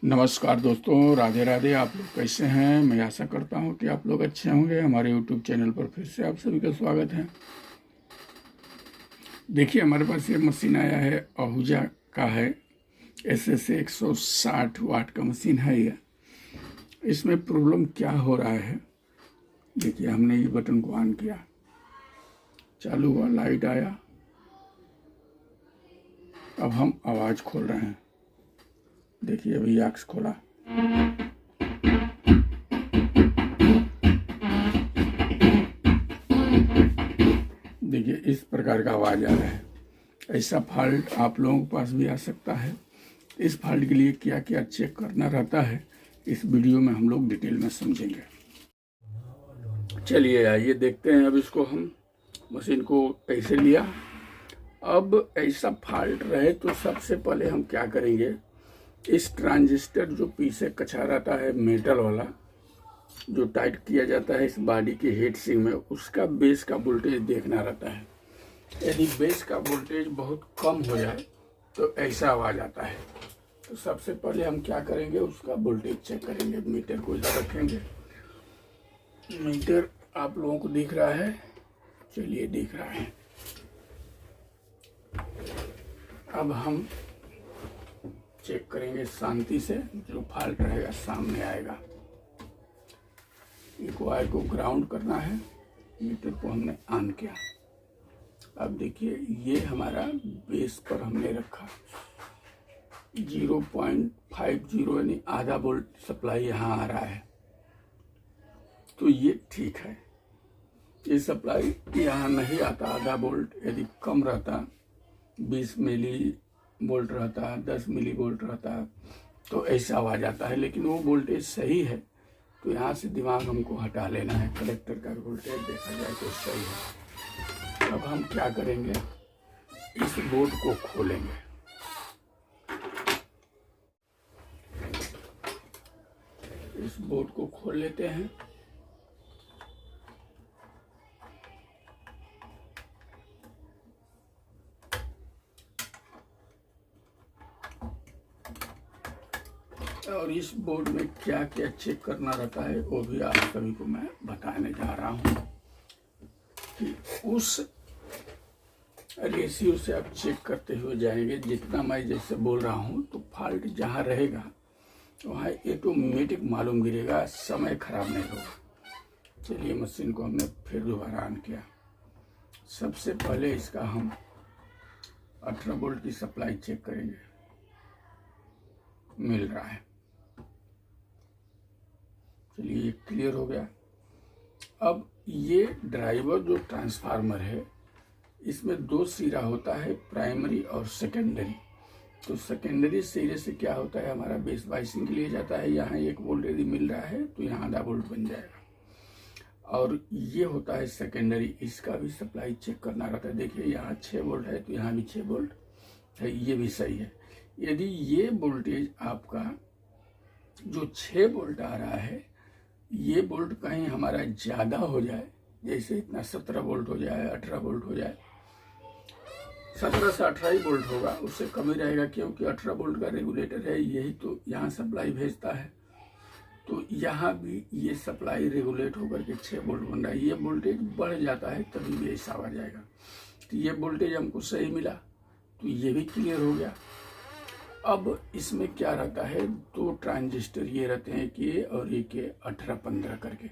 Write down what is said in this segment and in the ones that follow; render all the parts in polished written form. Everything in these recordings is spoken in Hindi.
नमस्कार दोस्तों, राधे राधे। आप लोग कैसे हैं? मैं आशा करता हूं कि आप लोग अच्छे होंगे। हमारे YouTube चैनल पर फिर से आप सभी का स्वागत है। देखिए, हमारे पास ये मशीन आया है, आहूजा का है। SS 160 वाट का मशीन है ये। इसमें प्रॉब्लम क्या हो रहा है, देखिए हमने ये बटन को ऑन किया, चालू हुआ, लाइट आया। अब हम आवाज़ खोल रहे हैं। देखिए अभी आँख खोला, देखिए इस प्रकार का आवाज़ आ रहा है। ऐसा फॉल्ट आप लोगों के पास भी आ सकता है। इस फॉल्ट के लिए क्या क्या चेक करना रहता है, इस वीडियो में हम लोग डिटेल में समझेंगे। चलिए आइए देखते हैं। अब इसको हम मशीन को ऐसे लिया। अब ऐसा फॉल्ट रहे तो सबसे पहले हम क्या करेंगे, इस ट्रांजिस्टर जो पीछे कछा रहता है मेटल वाला, जो टाइट किया जाता है इस बॉडी के हीट सिंक में, उसका बेस का वोल्टेज देखना रहता है। यदि बेस का वोल्टेज बहुत कम हो जाए तो ऐसा आवाज़ आता है। तो सबसे पहले हम क्या करेंगे, उसका वोल्टेज चेक करेंगे। मीटर को इधर रखेंगे। मीटर आप लोगों को दिख रहा है? चलिए दिख रहा है। अब हम चेक करेंगे शांति से। जो फॉल्ट रहेगा सामने आएगा। एक वायर को ग्राउंड करना है। मीटर को हमने ऑन किया। अब देखिए ये हमारा बेस पर हमने रखा 0.50 यानी आधा वोल्ट सप्लाई यहाँ आ रहा है, तो ये ठीक है। ये सप्लाई यहाँ नहीं आता आधा वोल्ट। यदि कम रहता, 20 मिली वोल्ट रहता, 10 मिली वोल्ट रहता, तो ऐसा आवाज़ आता है। लेकिन वो वोल्टेज सही है, तो यहाँ से दिमाग हमको हटा लेना है। कलेक्टर का वोल्टेज देखा जाए तो सही है। अब हम क्या करेंगे, इस बोर्ड को खोलेंगे। इस बोर्ड को खोल लेते हैं। और इस बोर्ड में क्या क्या चेक करना रहता है वो भी आप सभी को मैं बताने जा रहा हूँ कि उस रेशियो से आप चेक करते हुए जाएंगे। जितना मैं जैसे बोल रहा हूँ तो फॉल्ट जहाँ रहेगा वहाँ ऑटोमेटिक मालूम गिरेगा, समय खराब नहीं होगा। चलिए मशीन को हमने फिर दोबारा ऑन किया। सबसे पहले इसका हम 18 वोल्ट की सप्लाई चेक करेंगे। मिल रहा है। चलिए ये क्लियर हो गया। अब ये ड्राइवर जो ट्रांसफार्मर है, इसमें दो सिरा होता है, प्राइमरी और सेकेंडरी। तो सेकेंडरी सिरे से क्या होता है, हमारा बेस बाइसिंग के लिए जाता है। यहाँ 1 वोल्ट यदि मिल रहा है तो यहाँ आधा वोल्ट बन जाएगा। और ये होता है सेकेंडरी, इसका भी सप्लाई चेक करना रहता है। देखिए यहाँ 6 वोल्ट है तो यहाँ भी 6 वोल्ट है, ये भी सही है। यदि ये वोल्टेज आपका जो 6 वोल्ट आ रहा है, ये वोल्ट कहीं हमारा ज़्यादा हो जाए, जैसे इतना 17 वोल्ट हो जाए, 18 वोल्ट हो जाए, 17 से 18 ही वोल्ट होगा, उससे कम ही रहेगा, क्योंकि 18 वोल्ट का रेगुलेटर है, यही तो यहाँ सप्लाई भेजता है। तो यहाँ भी ये सप्लाई रेगुलेट होकर के 6 वोल्ट बन रहा है। ये वोल्टेज बढ़ जाता है तभी भी ऐसा आ जाएगा। तो ये वोल्टेज हमको सही मिला, तो ये भी क्लियर हो गया। अब इसमें क्या रहता है, 2 ट्रांजिस्टर ये रहते हैं कि और ये के 18-15 करके।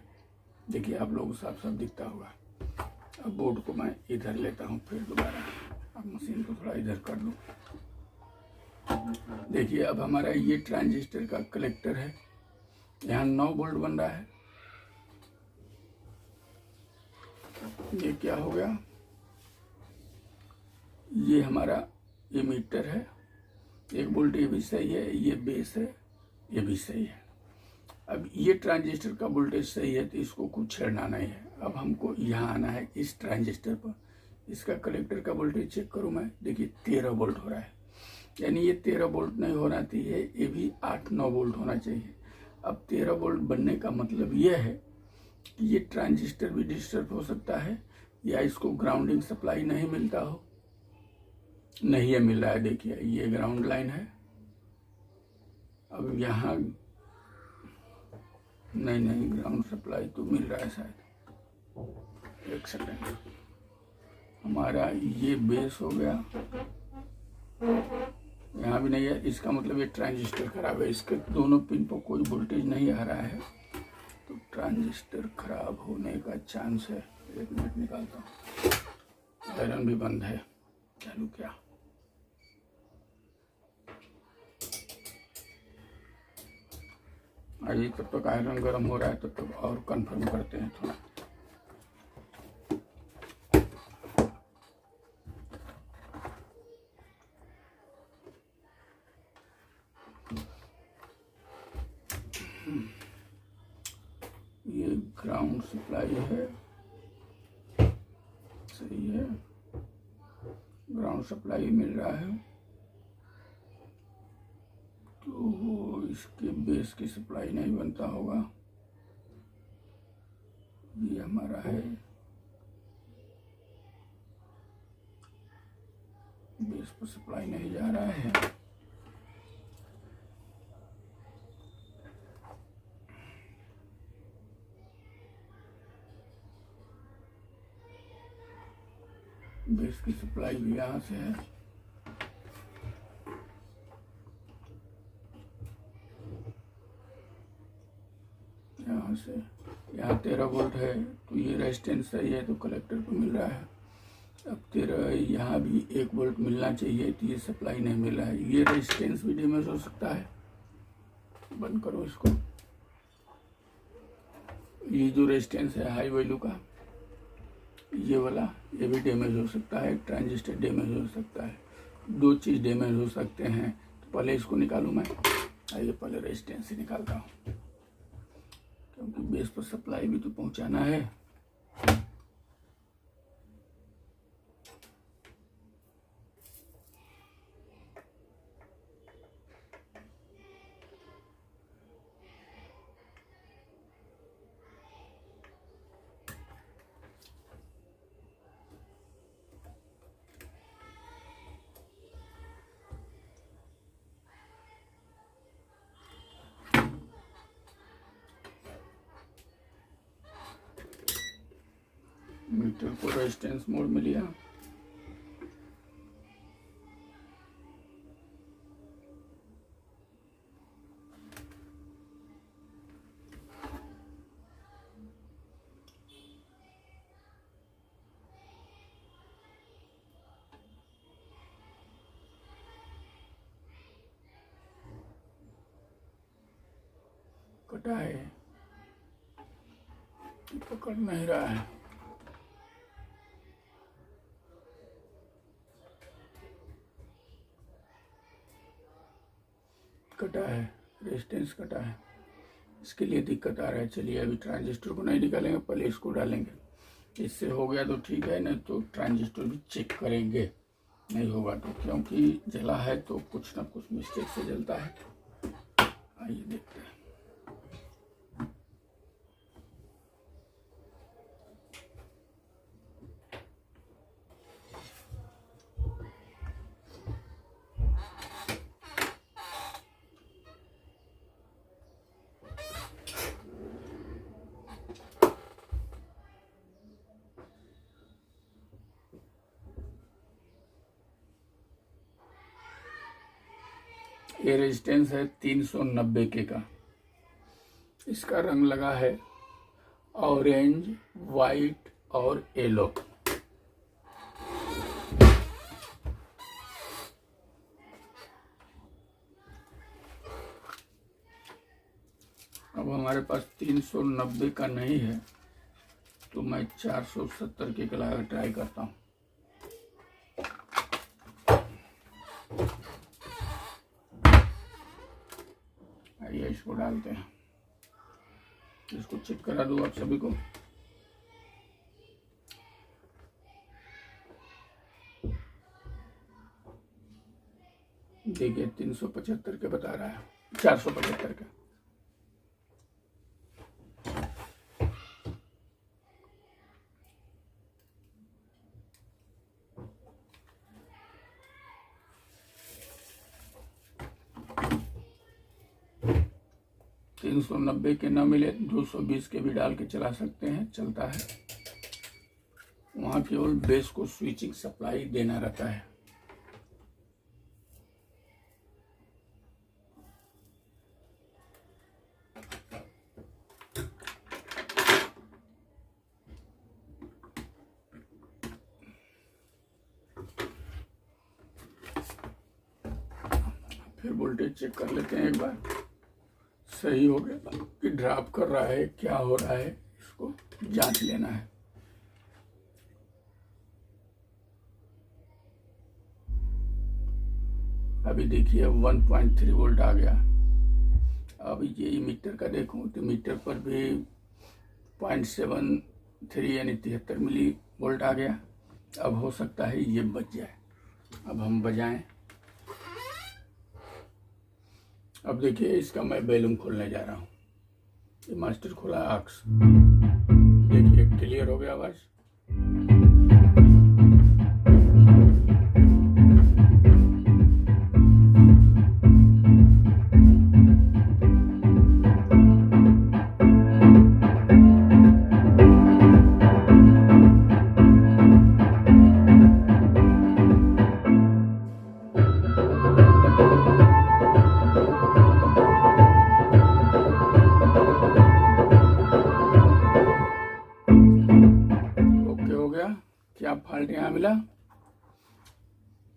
देखिए आप लोगों को साफ साफ दिखता होगा। अब बोर्ड को मैं इधर लेता हूँ फिर दोबारा। अब मशीन को थोड़ा इधर कर लूँ। देखिए अब हमारा ये ट्रांजिस्टर का कलेक्टर है, यहाँ 9 वोल्ट बन रहा है। ये क्या हो गया, ये हमारा एमीटर है, 1 वोल्ट ये भी सही है, ये बेस है, ये भी सही है। अब ये ट्रांजिस्टर का वोल्टेज सही है तो इसको कुछ छेड़ना नहीं है। अब हमको यहाँ आना है इस ट्रांजिस्टर पर। इसका कलेक्टर का वोल्टेज चेक करूँ मैं, देखिए 13 वोल्ट हो रहा है। यानी ये 13 वोल्ट नहीं होना चाहिए, ये भी 8-9 वोल्ट होना चाहिए। अब 13 वोल्ट बनने का मतलब ये है कि ये ट्रांजिस्टर भी डिस्टर्ब हो सकता है, या इसको ग्राउंडिंग सप्लाई नहीं मिलता हो। नहीं ये मिल रहा है, देखिए ये ग्राउंड लाइन है अब यहाँ नहीं ग्राउंड सप्लाई तो मिल रहा है शायद। एक सेकेंड, हमारा ये बेस हो गया, यहाँ भी नहीं है, इसका मतलब ये ट्रांजिस्टर खराब है। इसके दोनों पिन पर कोई वोल्टेज नहीं आ रहा है, तो ट्रांजिस्टर खराब होने का चांस है। 1 मिनट निकालता हूँ। आयरन भी बंद है, चालू क्या? आइए, तब तक आयरन गर्म हो रहा है, तब तक और कंफर्म करते हैं थोड़ा। ये ग्राउंड सप्लाई है, सही है, ग्राउंड सप्लाई मिल रहा है। तो इसके बेस की सप्लाई नहीं बनता होगा, ये हमारा है बेस पर सप्लाई नहीं जा रहा है। बेस की सप्लाई भी यहाँ से है, यहाँ से। यहाँ 13 वोल्ट है, तो ये रेजिस्टेंस सही है, तो कलेक्टर को मिल रहा है। अब 13, यहाँ भी 1 वोल्ट मिलना चाहिए, तो ये सप्लाई नहीं मिल रहा है। ये रेजिस्टेंस भी डैमेज हो सकता है। बंद करो इसको। ये जो रेजिस्टेंस है हाई वैल्यू का, ये वाला, ये भी डैमेज हो सकता है। ट्रांजिस्टर डैमेज हो सकता है, 2 चीज़ डैमेज हो सकते हैं। तो पहले इसको निकालूँ मैं। आइए पहले रेजिस्टेंस ही निकालता हूँ, क्योंकि बेस पर सप्लाई भी तो पहुँचाना है। मीटर को रेजिस्टेंस मोड में लिया, कटा है, पकड़ नहीं रहा है। कटा है, रेजिस्टेंस कटा है, इसके लिए दिक्कत आ रहा है। चलिए अभी ट्रांजिस्टर को नहीं निकालेंगे, पहले इसको डालेंगे। इससे हो गया तो ठीक है, नहीं तो ट्रांजिस्टर भी चेक करेंगे। नहीं होगा तो, क्योंकि जला है तो कुछ ना कुछ मिस्टेक से जलता है। आइए देखते हैं। ये रेजिस्टेंस है 390 के का। इसका रंग लगा है ऑरेंज, वाइट और येलो। अब हमारे पास 390 का नहीं है, तो मैं 470 के का ट्राई करता हूँ। आइए इसको डालते हैं, इसको चेक करा दूँ आप सभी को। देखिए 375 के बता रहा है, 475 के। 390 के ना मिले 220 के भी डाल के चला सकते हैं, चलता है। वहाँ केवल बेस को स्विचिंग सप्लाई देना रहता है। फिर वोल्टेज चेक कर लेते हैं एक बार, सही हो गया कि ड्रॉप कर रहा है, क्या हो रहा है, इसको जांच लेना है। अभी देखिए 1.3 वोल्ट आ गया। अब ये मीटर का देखूं तो मीटर पर भी 0.73 यानी 73 मिली वोल्ट आ गया। अब हो सकता है ये बच जाए। अब हम बजाएं। अब देखिए इसका मैं बैलूम खोलने जा रहा हूँ। ये मास्टर खोला, आक्स देखिए क्लियर हो गया आवाज। क्या फॉल्ट यहाँ मिला?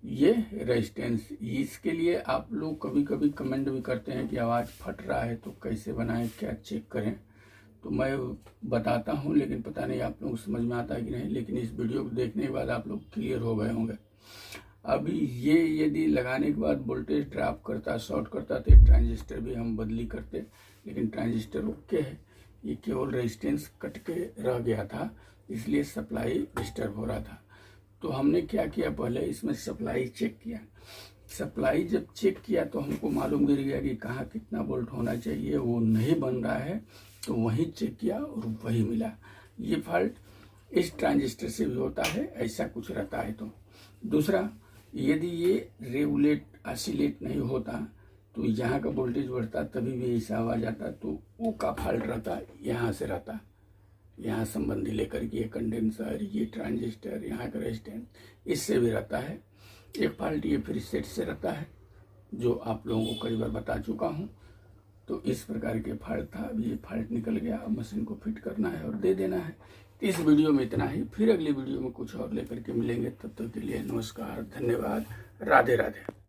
ये रेजिस्टेंस। इसके लिए आप लोग कभी कभी कमेंट भी करते हैं कि आवाज़ फट रहा है तो कैसे बनाएं, क्या चेक करें। तो मैं बताता हूँ, लेकिन पता नहीं आप लोग समझ में आता है कि नहीं। लेकिन इस वीडियो को देखने के बाद आप लोग क्लियर हो गए होंगे। अभी ये यदि लगाने के बाद वोल्टेज ड्रॉप करता, शॉर्ट करता, तो ट्रांजिस्टर भी हम बदली करते, लेकिन ट्रांजिस्टर ओके है। ये केवल रेजिस्टेंस कट के रह गया था, इसलिए सप्लाई डिस्टर्ब हो रहा था। तो हमने क्या किया, पहले इसमें सप्लाई चेक किया। सप्लाई जब चेक किया तो हमको मालूम गिर गया कि कहाँ कितना वोल्ट होना चाहिए, वो नहीं बन रहा है। तो वहीं चेक किया और वही मिला। ये फॉल्ट इस ट्रांजिस्टर से भी होता है, ऐसा कुछ रहता है। तो दूसरा, यदि ये रेगुलेट ऑसिलेट नहीं होता तो यहाँ का वोल्टेज बढ़ता तभी भी ऐसा आवाज आता। तो वो का फॉल्ट रहता, यहाँ से रहता, यहाँ संबंधी लेकर के ये कंडेंसर, ये ट्रांजिस्टर, यहाँ का रेजिस्टेंस, इससे भी रहता है। एक फॉल्ट ये फ्री सेट से रहता है, जो आप लोगों को कई बार बता चुका हूँ। तो इस प्रकार के फॉल्ट था। अब ये फॉल्ट निकल गया, अब मशीन को फिट करना है और दे देना है। इस वीडियो में इतना ही। फिर अगली वीडियो में कुछ और लेकर के मिलेंगे। तब तक के लिए नमस्कार, धन्यवाद, राधे राधे।